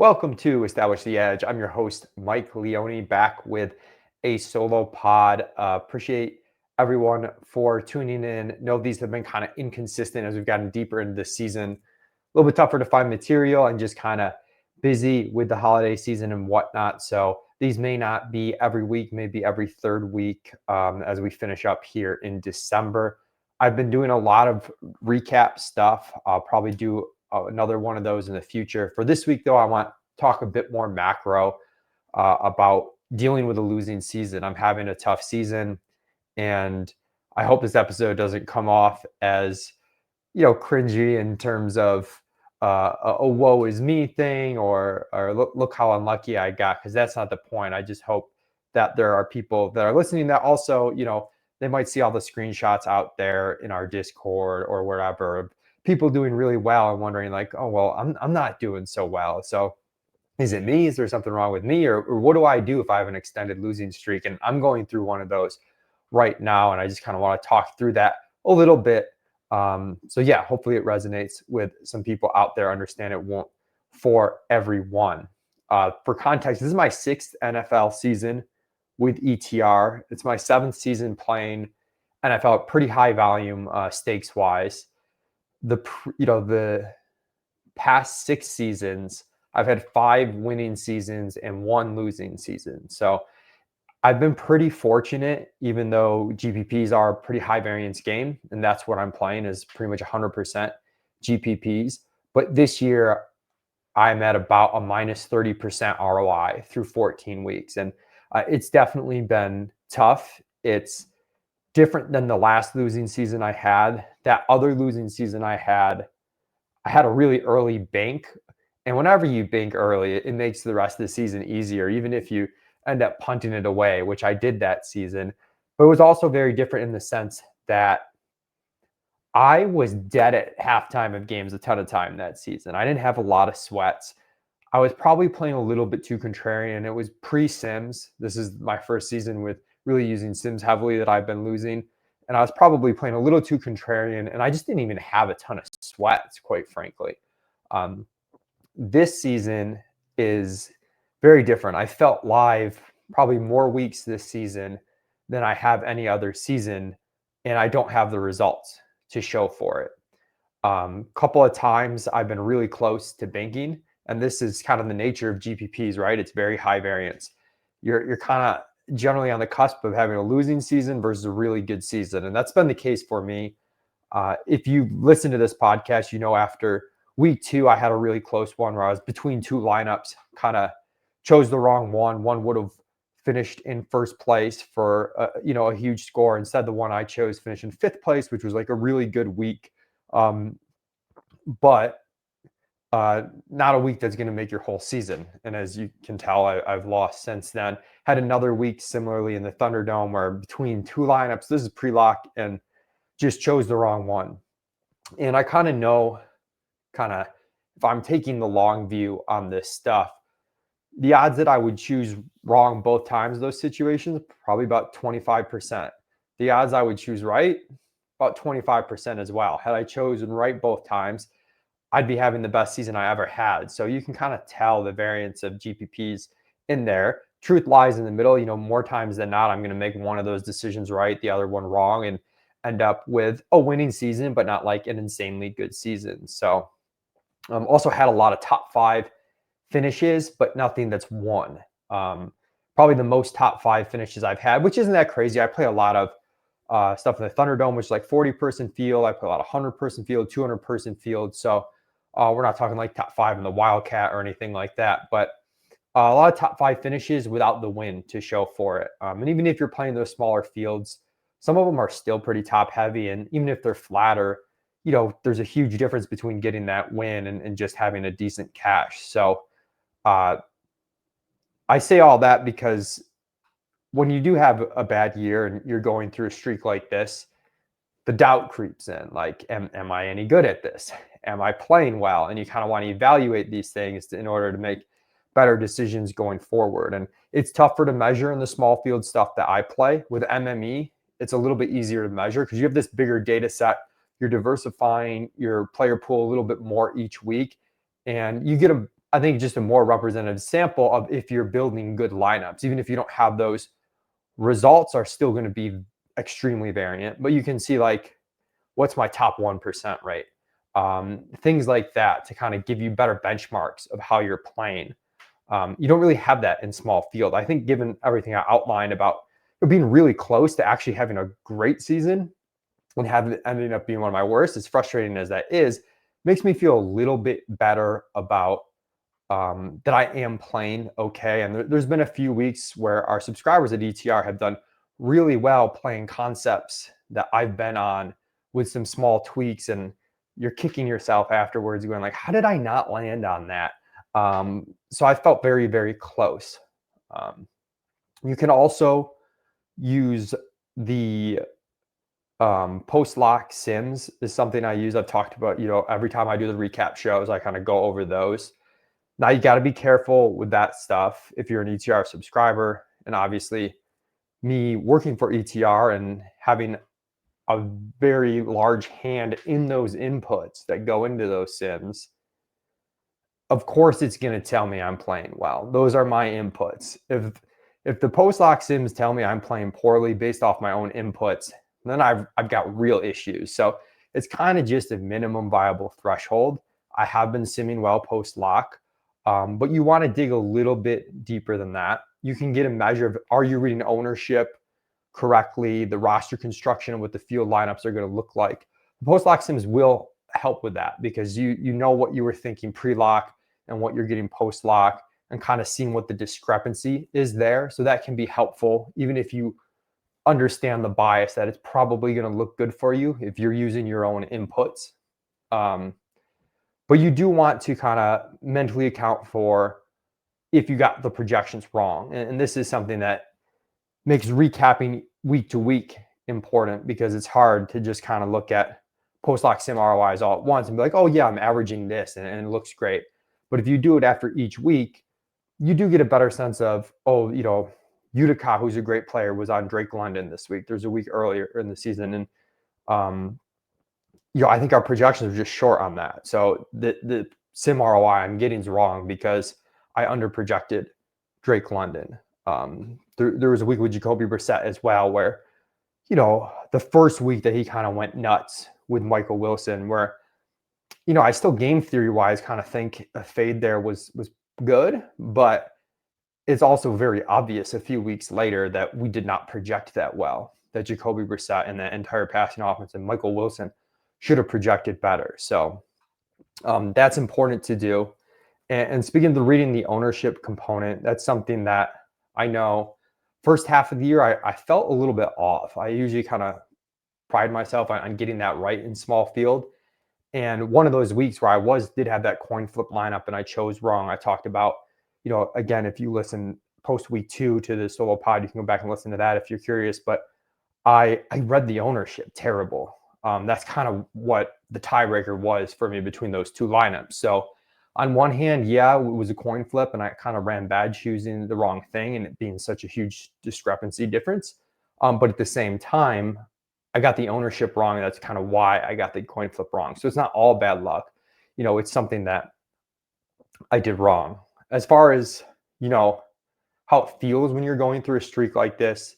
Welcome to Establish the Edge. I'm your host, Mike Leone, back with a solo pod. Appreciate everyone for tuning in. Know these have been kind of inconsistent as we've gotten deeper into this season. A little bit tougher to find material and just kind of busy with the holiday season and whatnot. So these may not be every week, maybe every third week as we finish up here in December. I've been doing a lot of recap stuff. I'll probably do another one of those in the future. For this week, though, I want to talk a bit more macro about dealing with a losing season. I'm having a tough season, and I hope this episode doesn't come off as cringy in terms of a woe is me thing or look how unlucky I got, because that's not the point. I just hope that there are people that are listening that also they might see all the screenshots out there in our Discord or wherever, people doing really well and wondering like, oh well, I'm not doing so well. So is it me? Is there something wrong with me? Or what do I do if I have an extended losing streak? And I'm going through one of those right now, and I just kind of want to talk through that a little bit. So yeah, hopefully it resonates with some people out there. Understand it won't for everyone. For context, this is my 6th NFL season with ETR. It's my 7th season playing NFL at pretty high volume stakes wise. The past 6 seasons, I've had 5 winning seasons and 1 losing season. So I've been pretty fortunate, even though GPPs are a pretty high variance game, and that's what I'm playing is pretty much 100% GPPs. But this year, I'm at about a minus 30% ROI through 14 weeks. And it's definitely been tough. It's different than the last losing season I had. That other losing season I had a really early bank. And whenever you bank early, it makes the rest of the season easier, even if you end up punting it away, which I did that season. But it was also very different in the sense that I was dead at halftime of games a ton of time that season. I didn't have a lot of sweats. I was probably playing a little bit too contrarian. It was pre-Sims. This is my first season with really using Sims heavily that I've been losing. And I was probably playing a little too contrarian, and I just didn't even have a ton of sweats, quite frankly. This season is very different. I felt live probably more weeks this season than I have any other season, and I don't have the results to show for it. Couple of times I've been really close to banking, and this is kind of the nature of GPPs, right? It's very high variance. You're kind of generally on the cusp of having a losing season versus a really good season, and that's been the case for me. If you listen to this podcast, after week 2, I had a really close one where I was between 2 lineups, kind of chose the wrong one. One would have finished in first place for a huge score. Instead, the one I chose finished in 5th place, which was like a really good week. But not a week that's going to make your whole season. And as you can tell, I've lost since then. Had another week similarly in the Thunderdome where between 2 lineups, this is pre-lock, and just chose the wrong one. And I kind of know if I'm taking the long view on this stuff, the odds that I would choose wrong both times those situations, probably about 25%. The odds I would choose right, about 25% as well. Had I chosen right both times, I'd be having the best season I ever had. So you can kind of tell the variance of GPPs in there. Truth lies in the middle. More times than not, I'm going to make one of those decisions right, the other one wrong, and end up with a winning season, but not like an insanely good season. So also had a lot of top 5 finishes, but nothing that's won. Probably the most top 5 finishes I've had, which isn't that crazy. I play a lot of stuff in the Thunderdome, which is like 40-person field. I play a lot of 100-person field, 200-person field. So we're not talking like top 5 in the Wildcat or anything like that, but a lot of top 5 finishes without the win to show for it. And even if you're playing those smaller fields, some of them are still pretty top heavy. And even if they're flatter, there's a huge difference between getting that win and just having a decent cash. So I say all that because when you do have a bad year and you're going through a streak like this, the doubt creeps in. Like, am I any good at this? Am I playing well? And you kind of want to evaluate these things in order to make better decisions going forward. And it's tougher to measure in the small field stuff that I play. With MME, it's a little bit easier to measure because you have this bigger data set. You're diversifying your player pool a little bit more each week, and you get I think just a more representative sample of if you're building good lineups, even if you don't have those results are still going to be extremely variant, but you can see like what's my top 1% rate, things like that to kind of give you better benchmarks of how you're playing. You don't really have that in small field. I think given everything I outlined about being really close to actually having a great season and having it ending up being one of my worst, as frustrating as that is, makes me feel a little bit better about that I am playing okay. And there's been a few weeks where our subscribers at ETR have done really well playing concepts that I've been on with some small tweaks, and you're kicking yourself afterwards, going like, "How did I not land on that?" So I felt very, very close. Um, you can also use the post lock sims is something I use. I've talked about, every time I do the recap shows, I kind of go over those. Now you got to be careful with that stuff if you're an ETR subscriber. And obviously, me working for ETR and having a very large hand in those inputs that go into those sims, of course it's going to tell me I'm playing well. Those are my inputs. If the post lock sims tell me I'm playing poorly based off my own inputs, then I've got real issues. So it's kind of just a minimum viable threshold. I have been simming well post lock, but you want to dig a little bit deeper than that. You can get a measure of, are you reading ownership correctly, the roster construction, and what the field lineups are going to look like. Post lock sims will help with that because you know what you were thinking pre-lock and what you're getting post lock, and kind of seeing what the discrepancy is there. So that can be helpful, even if you understand the bias that it's probably going to look good for you if you're using your own inputs. But you do want to kind of mentally account for if you got the projections wrong. And this is something that makes recapping week to week important, because it's hard to just kind of look at post lock sim ROIs all at once and be like, oh yeah, I'm averaging this and it looks great. But if you do it after each week, you do get a better sense of, Utica, who's a great player, was on Drake London this week. There's a week earlier in the season. And, I think our projections are just short on that. So the sim ROI I'm getting is wrong because I underprojected Drake London. There was a week with Jacoby Brissett as well where, the first week that he kind of went nuts with Michael Wilson, where, I still game theory wise kind of think a fade there was good, but it's also very obvious a few weeks later that we did not project that well, that Jacoby Brissett and the entire passing offense and Michael Wilson should have projected better. So that's important to do. And speaking of reading the ownership component, that's something that I know first half of the year, I felt a little bit off. I usually kind of pride myself on getting that right in small field. And one of those weeks where I did have that coin flip lineup and I chose wrong, I talked about, again, if you listen post week 2 to the solo pod, you can go back and listen to that if you're curious. But I read the ownership terrible. That's kind of what the tiebreaker was for me between those two lineups. So on one hand, yeah, it was a coin flip and I kind of ran bad choosing the wrong thing and it being such a huge discrepancy difference. But at the same time, I got the ownership wrong. And that's kind of why I got the coin flip wrong. So it's not all bad luck. It's something that I did wrong. As far as, how it feels when you're going through a streak like this,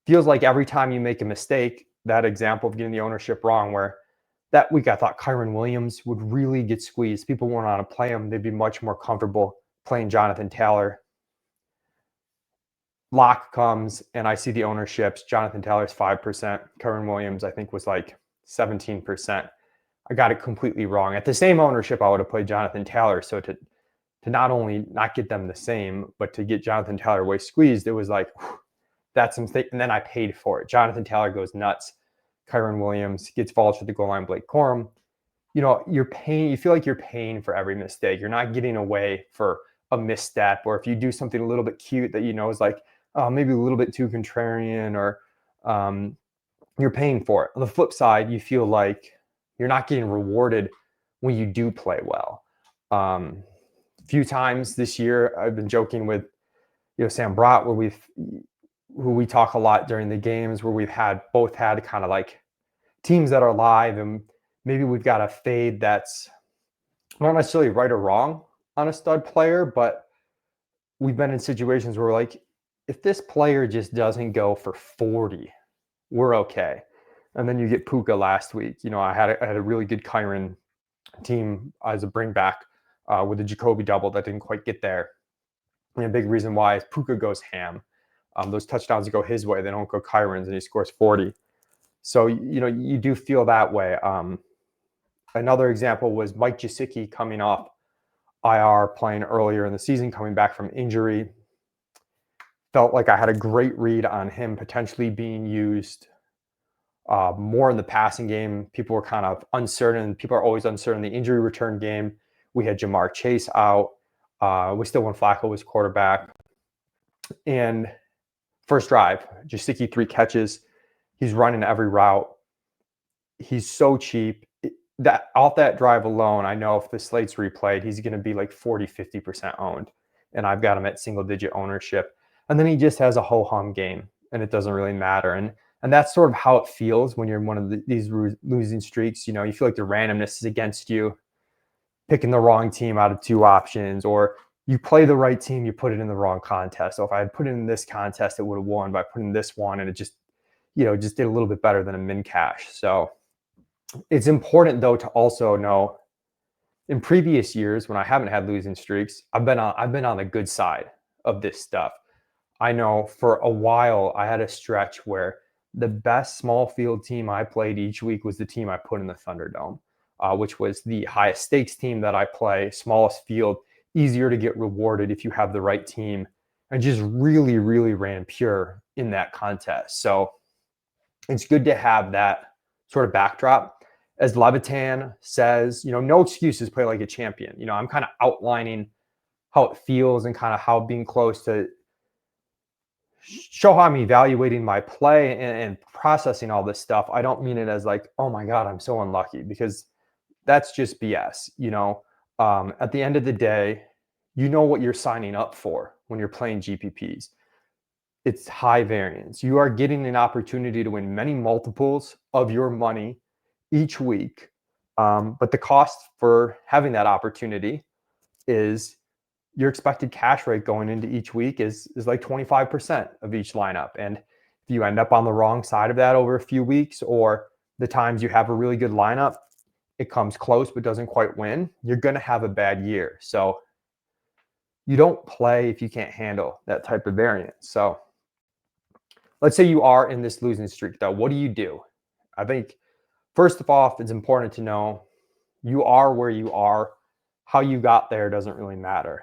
feels like every time you make a mistake, that example of getting the ownership wrong, where that week I thought Kyron Williams would really get squeezed. People wouldn't want to play him. They'd be much more comfortable playing Jonathan Taylor. Lock comes and I see the ownerships. Jonathan Taylor's 5%. Kyron Williams, I think, was like 17%. I got it completely wrong. At the same ownership, I would have played Jonathan Taylor. So to not only not get them the same, but to get Jonathan Taylor way squeezed, it was like, whew, that's a mistake. And then I paid for it. Jonathan Taylor goes nuts. Kyron Williams gets fouled to the goal line. Blake Corum. You're paying. You feel like you're paying for every mistake. You're not getting away for a misstep, or if you do something a little bit cute that is like, oh, maybe a little bit too contrarian, or you're paying for it. On the flip side, you feel like you're not getting rewarded when you do play well. A few times this year, I've been joking with Sam Brott, who we talk a lot during the games, where we've both had kind of like teams that are live, and maybe we've got a fade that's not necessarily right or wrong, on a stud player, but we've been in situations where we're like, if this player just doesn't go for 40, we're okay. And then you get Puka last week. I had a really good Kyron team as a bring back with a Jacoby double that didn't quite get there. And a big reason why is Puka goes ham. Those touchdowns go his way; they don't go Kyron's, and he scores 40. So you do feel that way. Another example was Mike Gesicki coming off IR, playing earlier in the season, coming back from injury. Felt like I had a great read on him potentially being used more in the passing game. People were kind of uncertain. People are always uncertain in the injury return game. We had Jamar Chase out. We still won Flacco was quarterback. And first drive, Gesicki 3 catches. He's running every route. He's so cheap. That off that drive alone, I know if the slate's replayed, he's going to be like 40, 50% owned. And I've got him at single digit ownership. And then he just has a ho-hum game, and it doesn't really matter. And that's sort of how it feels when you're in one of these losing streaks. You feel like the randomness is against you, picking the wrong team out of 2 options, or you play the right team, you put it in the wrong contest. So if I had put it in this contest, it would have won by putting this one, and it just did a little bit better than a min cash. So it's important, though, to also know in previous years when I haven't had losing streaks, I've been on the good side of this stuff. I know for a while I had a stretch where the best small field team I played each week was the team I put in the Thunderdome, which was the highest stakes team that I play, smallest field, easier to get rewarded if you have the right team, and just really, really ran pure in that contest. So it's good to have that sort of backdrop. As Levitan says, no excuses, play like a champion. I'm kind of outlining how it feels and kind of how being close to show how I'm evaluating my play and processing all this stuff. I don't mean it as like, oh my God, I'm so unlucky, because that's just BS. At the end of the day, you know what you're signing up for when you're playing GPPs. It's high variance. You are getting an opportunity to win many multiples of your money each week. But the cost for having that opportunity is your expected cash rate going into each week is like 25% of each lineup. And if you end up on the wrong side of that over a few weeks, or the times you have a really good lineup, it comes close but doesn't quite win, you're going to have a bad year. So you don't play if you can't handle that type of variance. So let's say you are in this losing streak, though. What do you do? I think first of all, it's important to know you are where you are. How you got there doesn't really matter.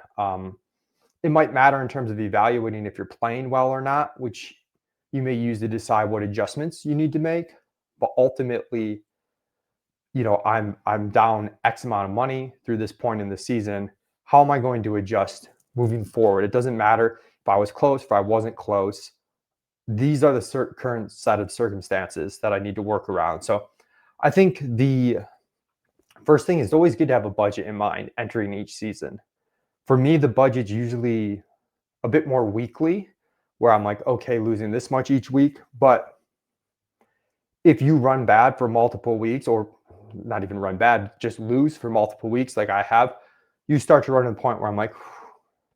It might matter in terms of evaluating if you're playing well or not, which you may use to decide what adjustments you need to make. But ultimately, I'm down X amount of money through this point in the season. How am I going to adjust moving forward? It doesn't matter if I was close, if I wasn't close. These are the current set of circumstances that I need to work around. So I think the first thing is it's always good to have a budget in mind entering each season. For me, the budget's usually a bit more weekly, where I'm like, okay, losing this much each week. But if you run bad for multiple weeks, or not even run bad, just lose for multiple weeks like I have, you start to run to the point where I'm like,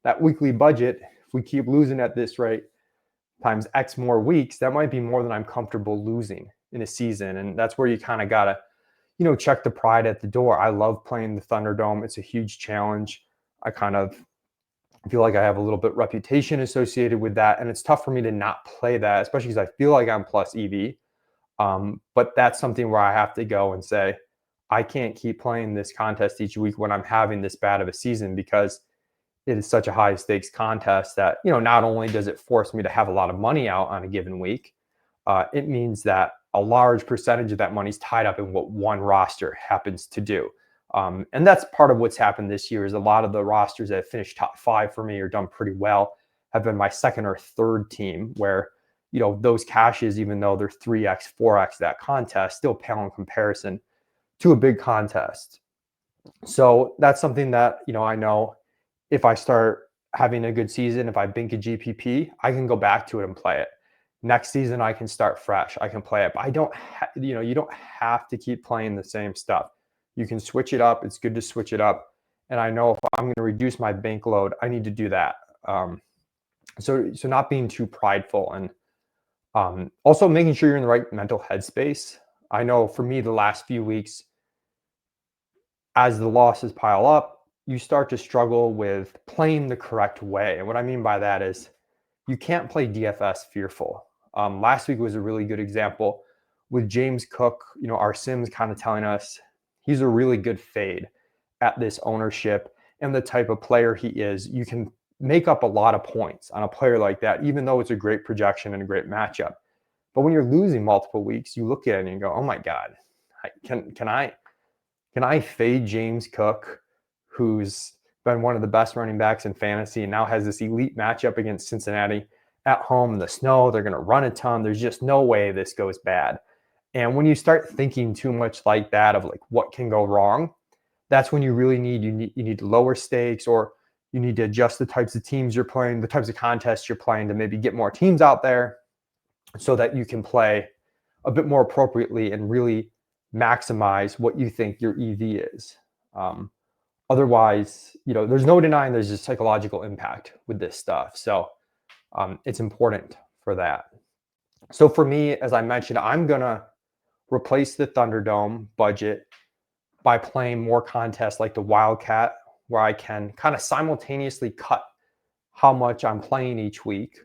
that weekly budget, if we keep losing at this rate times X more weeks, that might be more than I'm comfortable losing in a season. And that's where you kind of got to check the pride at the door. I love playing the Thunderdome. It's a huge challenge. I kind of feel like I have a little bit reputation associated with that. And it's tough for me to not play that, especially because I feel like I'm plus EV. But that's something where I have to go and say, I can't keep playing this contest each week when I'm having this bad of a season, because it is such a high stakes contest that, not only does it force me to have a lot of money out on a given week, it means that a large percentage of that money is tied up in what one roster happens to do. And that's part of what's happened this year is a lot of the rosters that have finished top 5 for me or done pretty well have been my second or third team, where, those cashes, even though they're 3x, 4x that contest, still pale in comparison to a big contest. So that's something that, I know if I start having a good season, if I bink a GPP, I can go back to it and play it. Next season, I can start fresh. I can play it. But I don't, you don't have to keep playing the same stuff. You can switch it up. It's good to switch it up. And I know if I'm going to reduce my bank load, I need to do that. So not being too prideful, and also making sure you're in the right mental headspace. I know for me, the last few weeks, as the losses pile up, you start to struggle with playing the correct way. And what I mean by that is you can't play DFS fearful. Last week was a really good example with James Cook. Our Sims kind of telling us he's a really good fade at this ownership and the type of player he is. You can make up a lot of points on a player like that, even though it's a great projection and a great matchup. But when you're losing multiple weeks, you look at it and you go, "Oh my God, can I fade James Cook, who's been one of the best running backs in fantasy and now has this elite matchup against Cincinnati at home in the snow? They're going to run a ton. There's just no way this goes bad." And when you start thinking too much like that of like what can go wrong, that's when you really need lower stakes, or you need to adjust the types of teams you're playing, the types of contests you're playing, to maybe get more teams out there so that you can play a bit more appropriately and really maximize what you think your EV is. Otherwise, there's no denying there's a psychological impact with this stuff. So it's important for that. So for me, as I mentioned, I'm going to replace the Thunderdome budget by playing more contests like the Wildcat, where I can kind of simultaneously cut how much I'm playing each week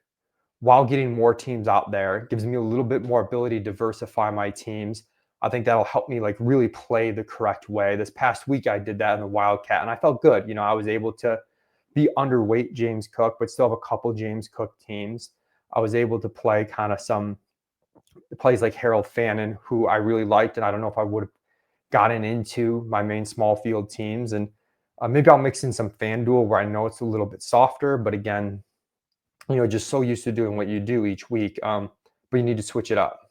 while getting more teams out there. It gives me a little bit more ability to diversify my teams. I think that'll help me like really play the correct way. This past week, I did that in the Wildcat, and I felt good. I was able to be underweight James Cook, but still have a couple James Cook teams. I was able to play kind of some plays like Harold Fannin, who I really liked, and I don't know if I would have gotten into my main small field teams. And maybe I'll mix in some FanDuel where I know it's a little bit softer, but again, just so used to doing what you do each week. But you need to switch it up.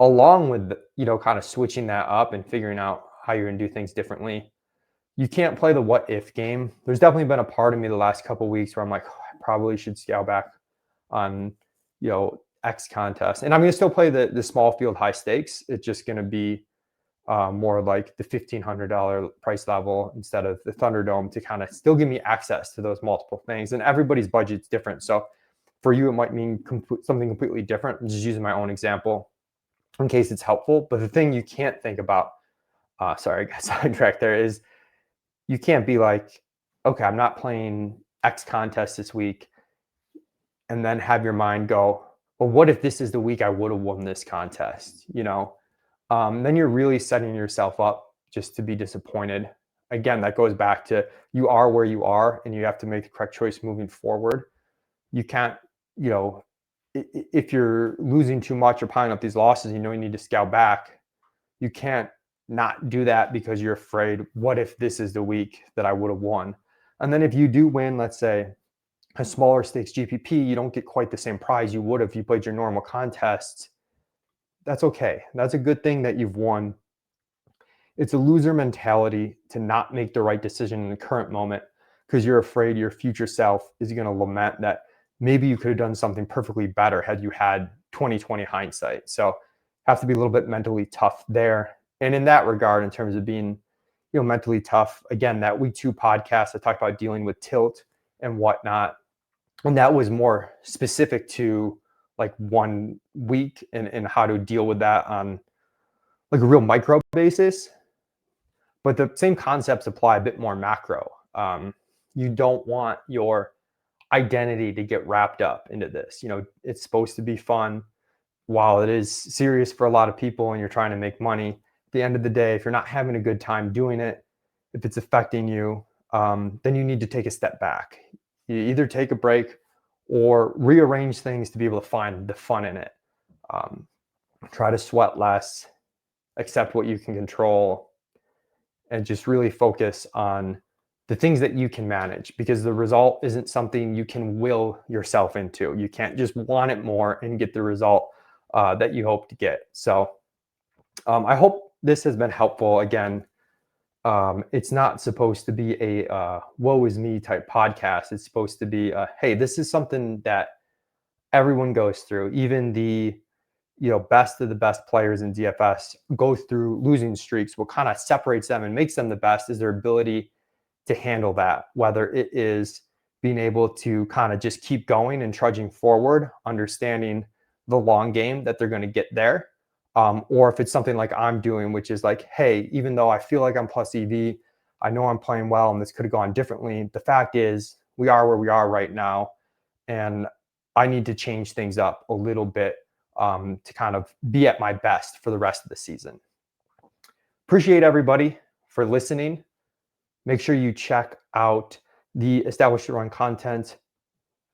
Along with, kind of switching that up and figuring out how you're going to do things differently, you can't play the what if game. There's definitely been a part of me the last couple of weeks where I'm like, oh, I probably should scale back on, X contest. And I'm going to still play the small field high stakes. It's just going to be more like the $1,500 price level instead of the Thunderdome, to kind of still give me access to those multiple things. And everybody's budget's different. So for you, it might mean something completely different. I'm just using my own example in case it's helpful. But the thing you can't think about, sorry, I got sidetracked there, is you can't be like, okay, I'm not playing X contest this week, and then have your mind go, well, what if this is the week I would have won this contest? Then you're really setting yourself up just to be disappointed. Again, that goes back to you are where you are, and you have to make the correct choice moving forward. You can't, if you're losing too much or piling up these losses, you need to scale back. You can't not do that because you're afraid, what if this is the week that I would have won? And then if you do win, let's say a smaller stakes GPP, you don't get quite the same prize you would if you played your normal contests. That's okay. That's a good thing that you've won. It's a loser mentality to not make the right decision in the current moment because you're afraid your future self is going to lament that maybe you could have done something perfectly better had you had 2020 hindsight. So have to be a little bit mentally tough there. And in that regard, in terms of being, mentally tough, again, that week 2 podcast, I talked about dealing with tilt and whatnot. And that was more specific to like 1 week and how to deal with that on like a real micro basis. But the same concepts apply a bit more macro. You don't want your identity to get wrapped up into this. It's supposed to be fun. While it is serious for a lot of people and you're trying to make money, at the end of the day, if you're not having a good time doing it, if it's affecting you, then you need to take a step back. You either take a break or rearrange things to be able to find the fun in it. Try to sweat less, accept what you can control, and just really focus on the things that you can manage, because the result isn't something you can will yourself into. You can't just want it more and get the result that you hope to get. So I hope this has been helpful. Again, it's not supposed to be a woe is me type podcast. It's supposed to be, hey, this is something that everyone goes through. Even the best of the best players in DFS go through losing streaks. What kind of separates them and makes them the best is their ability to handle that, whether it is being able to kind of just keep going and trudging forward, understanding the long game that they're going to get there. Or if it's something like I'm doing, which is like, hey, even though I feel like I'm plus EV, I know I'm playing well and this could have gone differently. The fact is, we are where we are right now. And I need to change things up a little bit to kind of be at my best for the rest of the season. Appreciate everybody for listening. Make sure you check out the Established to Run content.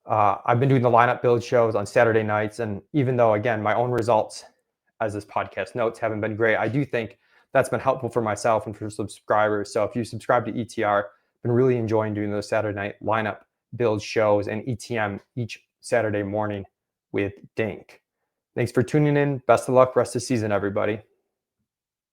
I've been doing the lineup build shows on Saturday nights. And even though, again, my own results, as this podcast notes, haven't been great, I do think that's been helpful for myself and for subscribers. So if you subscribe to ETR, I've been really enjoying doing those Saturday night lineup build shows and ETM each Saturday morning with Dink. Thanks for tuning in. Best of luck rest of the season, everybody.